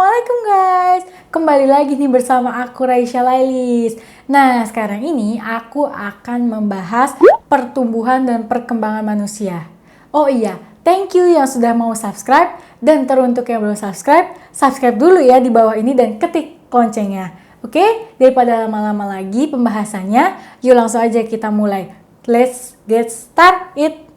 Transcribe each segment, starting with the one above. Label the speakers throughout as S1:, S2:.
S1: Assalamualaikum guys, kembali lagi nih bersama aku Raisya Lailis. Nah sekarang ini aku akan membahas pertumbuhan dan perkembangan manusia. Oh iya, thank you yang sudah mau subscribe, dan teruntuk yang belum subscribe, subscribe dulu ya di bawah ini dan ketik loncengnya. Oke, daripada lama-lama lagi pembahasannya, yuk langsung aja kita mulai. Let's get started.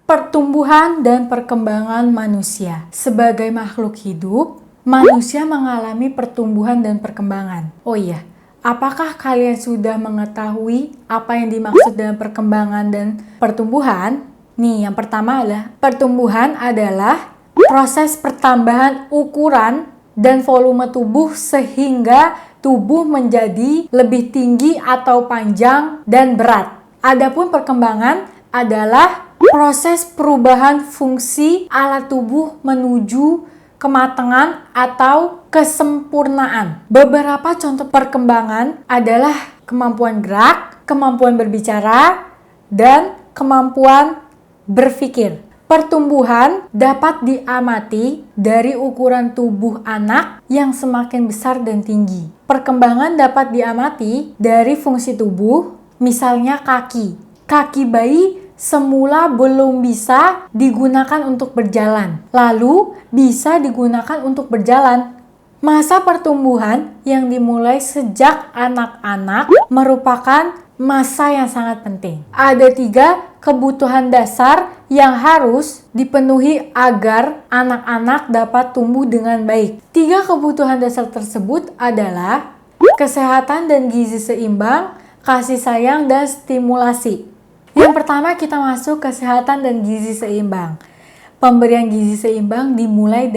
S1: Pertumbuhan dan perkembangan manusia. Sebagai makhluk hidup, manusia mengalami pertumbuhan dan perkembangan. Oh iya, apakah kalian sudah mengetahui apa yang dimaksud dengan perkembangan dan pertumbuhan? Nih, yang pertama adalah pertumbuhan adalah proses pertambahan ukuran dan volume tubuh sehingga tubuh menjadi lebih tinggi atau panjang dan berat. Adapun perkembangan adalah proses perubahan fungsi alat tubuh menuju kematangan atau kesempurnaan. Beberapa contoh perkembangan adalah kemampuan gerak, kemampuan berbicara, dan kemampuan berpikir. Pertumbuhan dapat diamati dari ukuran tubuh anak yang semakin besar dan tinggi. Perkembangan dapat diamati dari fungsi tubuh, misalnya kaki. Kaki bayi semula belum bisa digunakan untuk berjalan, lalu bisa digunakan untuk berjalan. Masa pertumbuhan yang dimulai sejak anak-anak merupakan masa yang sangat penting. Ada 3 kebutuhan dasar yang harus dipenuhi agar anak-anak dapat tumbuh dengan baik. 3 kebutuhan dasar tersebut adalah kesehatan dan gizi seimbang, kasih sayang, dan stimulasi. Yang pertama kita masuk kesehatan dan gizi seimbang. Pemberian gizi seimbang dimulai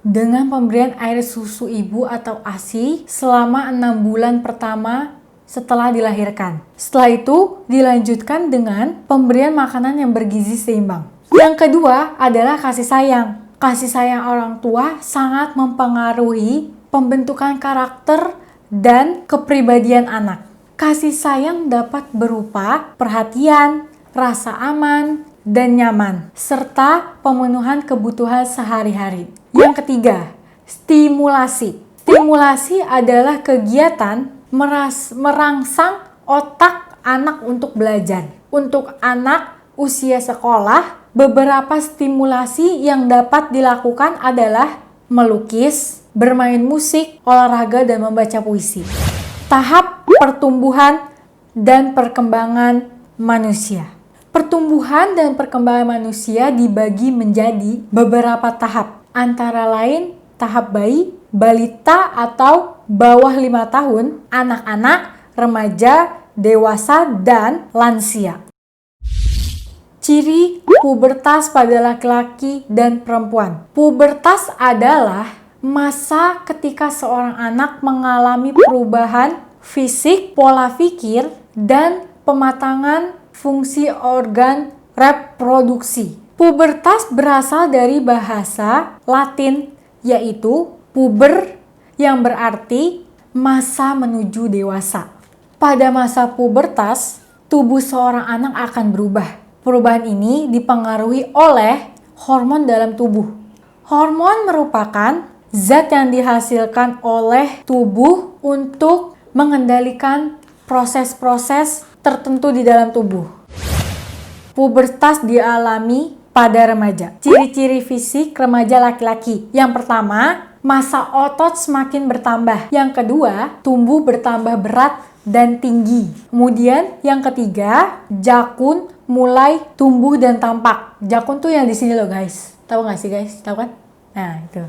S1: dengan pemberian air susu ibu atau ASI selama 6 bulan pertama setelah dilahirkan. Setelah itu dilanjutkan dengan pemberian makanan yang bergizi seimbang. Yang kedua adalah kasih sayang. Kasih sayang orang tua sangat mempengaruhi pembentukan karakter dan kepribadian anak. Kasih sayang dapat berupa perhatian, rasa aman, dan nyaman, serta pemenuhan kebutuhan sehari-hari. Yang ketiga, stimulasi. Stimulasi adalah kegiatan merangsang otak anak untuk belajar. Untuk anak usia sekolah, beberapa stimulasi yang dapat dilakukan adalah melukis, bermain musik, olahraga, dan membaca puisi. Tahap pertumbuhan dan perkembangan manusia. Pertumbuhan dan perkembangan manusia dibagi menjadi beberapa tahap, antara lain tahap bayi, balita atau bawah 5 tahun, anak-anak, remaja, dewasa, dan lansia. Ciri pubertas pada laki-laki dan perempuan. Pubertas adalah masa ketika seorang anak mengalami perubahan fisik, pola pikir, dan pematangan fungsi organ reproduksi. Pubertas berasal dari bahasa Latin yaitu puber yang berarti masa menuju dewasa. Pada masa pubertas, tubuh seorang anak akan berubah. Perubahan ini dipengaruhi oleh hormon dalam tubuh. Hormon merupakan zat yang dihasilkan oleh tubuh untuk mengendalikan proses-proses tertentu di dalam tubuh. Pubertas dialami pada remaja. Ciri-ciri fisik remaja laki-laki. Yang pertama, massa otot semakin bertambah. Yang kedua, tubuh bertambah berat dan tinggi. Kemudian yang ketiga, jakun mulai tumbuh dan tampak. Jakun tuh yang di sini loh guys. Tahu nggak sih guys? Tahu kan? Nah itu.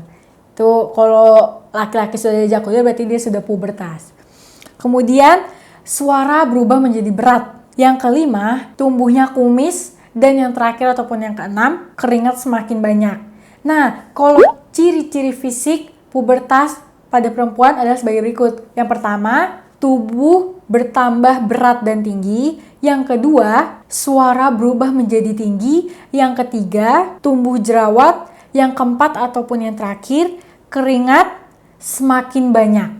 S1: Tuh kalau laki-laki sudah ada jakunnya berarti dia sudah pubertas. Kemudian suara berubah menjadi berat. Yang kelima, tumbuhnya kumis. Dan yang terakhir ataupun yang keenam, keringat semakin banyak. Nah, kalau ciri-ciri fisik pubertas pada perempuan adalah sebagai berikut. Yang pertama, tubuh bertambah berat dan tinggi. Yang kedua, suara berubah menjadi tinggi. Yang ketiga, tumbuh jerawat. Yang keempat ataupun yang terakhir, keringat semakin banyak.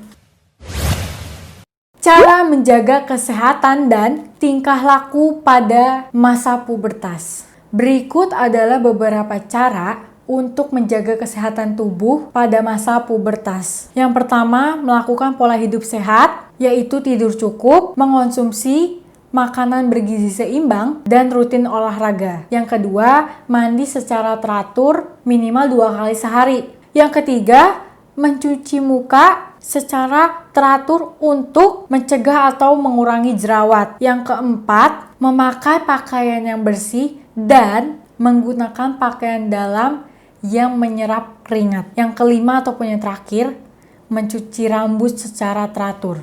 S1: Cara menjaga kesehatan dan tingkah laku pada masa pubertas. Berikut adalah beberapa cara untuk menjaga kesehatan tubuh pada masa pubertas. Yang pertama, melakukan pola hidup sehat, yaitu tidur cukup, mengonsumsi makanan bergizi seimbang, dan rutin olahraga. Yang kedua, mandi secara teratur minimal 2 kali sehari. Yang ketiga, mencuci muka secara teratur untuk mencegah atau mengurangi jerawat. Yang keempat, memakai pakaian yang bersih dan menggunakan pakaian dalam yang menyerap keringat. Yang kelima ataupun yang terakhir, mencuci rambut secara teratur.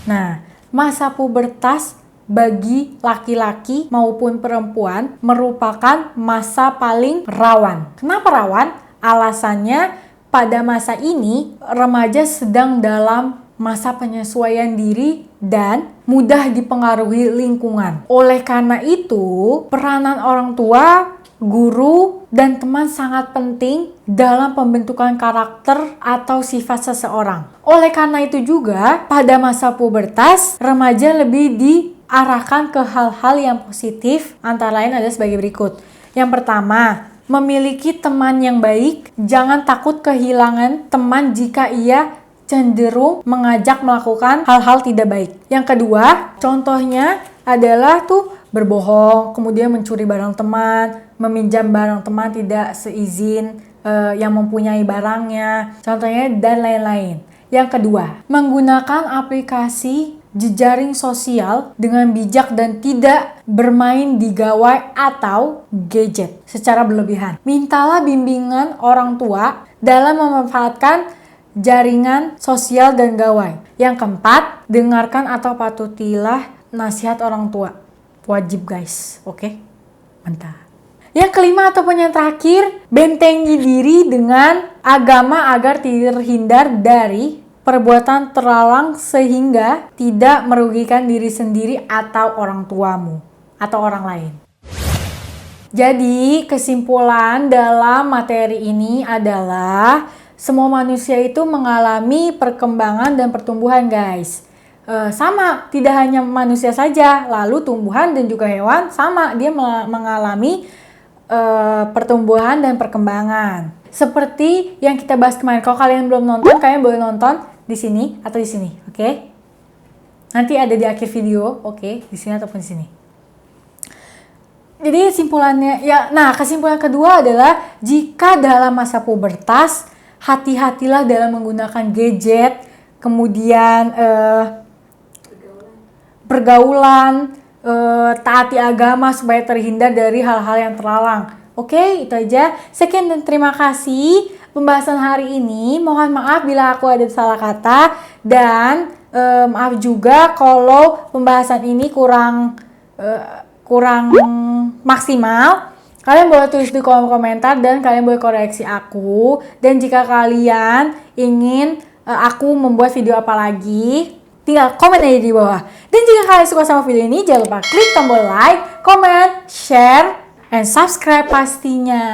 S1: Nah, masa pubertas bagi laki-laki maupun perempuan merupakan masa paling rawan. Kenapa rawan? Alasannya pada masa ini remaja sedang dalam masa penyesuaian diri dan mudah dipengaruhi lingkungan. Oleh karena itu, peranan orang tua, guru, dan teman sangat penting dalam pembentukan karakter atau sifat seseorang. Oleh karena itu juga, pada masa pubertas, remaja lebih diarahkan ke hal-hal yang positif, antara lain ada sebagai berikut. Yang pertama, memiliki teman yang baik. Jangan takut kehilangan teman jika ia cenderung mengajak melakukan hal-hal tidak baik. Yang kedua, contohnya adalah berbohong, kemudian mencuri barang teman, meminjam barang teman tidak seizin yang mempunyai barangnya, contohnya, dan lain-lain. Yang kedua, menggunakan aplikasi jejaring sosial dengan bijak dan tidak bermain di gawai atau gadget secara berlebihan. Mintalah bimbingan orang tua dalam memanfaatkan jaringan sosial dan gawai. Yang keempat, dengarkan atau patutilah nasihat orang tua. Wajib guys, oke? Mantap. Yang kelima ataupun yang terakhir, bentengi diri dengan agama agar terhindar dari perbuatan terlarang sehingga tidak merugikan diri sendiri atau orang tuamu atau orang lain. Jadi kesimpulan dalam materi ini adalah semua manusia itu mengalami perkembangan dan pertumbuhan guys. Sama, tidak hanya manusia saja, lalu tumbuhan dan juga hewan sama, dia mengalami pertumbuhan dan perkembangan. Seperti yang kita bahas kemarin. Kalau kalian belum nonton, kalian boleh nonton di sini atau di sini, oke? Nanti ada di akhir video, oke? Di sini ataupun di sini. Jadi kesimpulannya, kesimpulan kedua adalah jika dalam masa pubertas, hati-hatilah dalam menggunakan gadget, kemudian pergaulan, taati agama supaya terhindar dari hal-hal yang terlarang. Oke, itu aja. Sekian dan terima kasih pembahasan hari ini. Mohon maaf bila aku ada salah kata dan maaf juga kalau pembahasan ini kurang maksimal. Kalian boleh tulis di kolom komentar dan kalian boleh koreksi aku. Dan jika kalian ingin aku membuat video apa lagi, tinggal komen aja di bawah. Dan jika kalian suka sama video ini, jangan lupa klik tombol like, comment, share, and subscribe pastinya.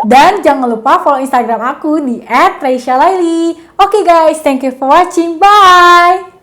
S1: Dan jangan lupa follow Instagram aku di @reisha laili. Oke guys, thank you for watching. Bye!